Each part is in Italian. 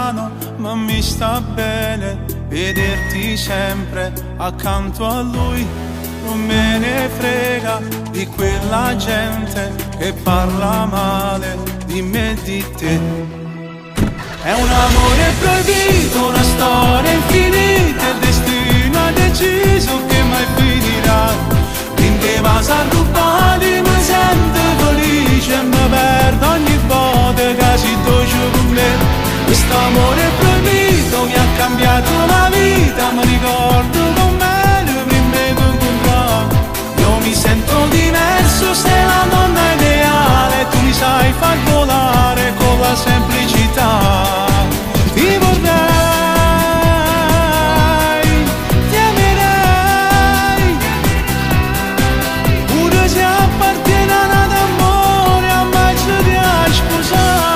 strano, ma mi sta bene vederti sempre accanto a lui. Non me ne frega di quella gente che parla male di me e di te. È un amore proibito, una storia infinita, il destino ha deciso che mai finirà. Finché vas a rubare mi sento felice e mi perdo ogni volta che si dolce con me. Quest'amore proibito mi ha cambiato la vita, mi ricordo com'è le prime due incontrate. Io mi sento diverso, sei la donna ideale, tu mi sai far volare con la semplicità. Ti vorrei, ti amerei, pure se appartiene ad amore, a mai ci ti hai sposato.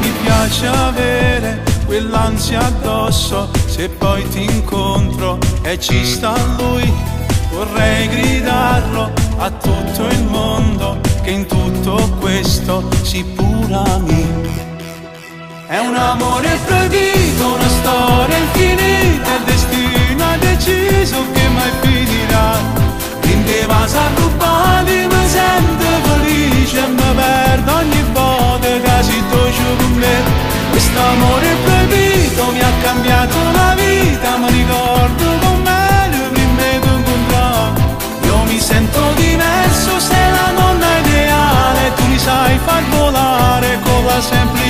Mi piace avere quell'ansia addosso, se poi ti incontro e ci sta lui. Vorrei gridarlo a tutto il mondo che in tutto questo si pure ami. È un amore proibito, una storia infinita, il destino ha deciso che mai finirà. Finché vas a rubare mi sento felice e mi perdo ogni volta che si dolce con me. Quest'amore proibito mi ha cambiato la vita, mi ricordo com'è le prime due incontrate. Io mi sento diverso, sei la donna ideale, tu mi sai far volare con la semplicità.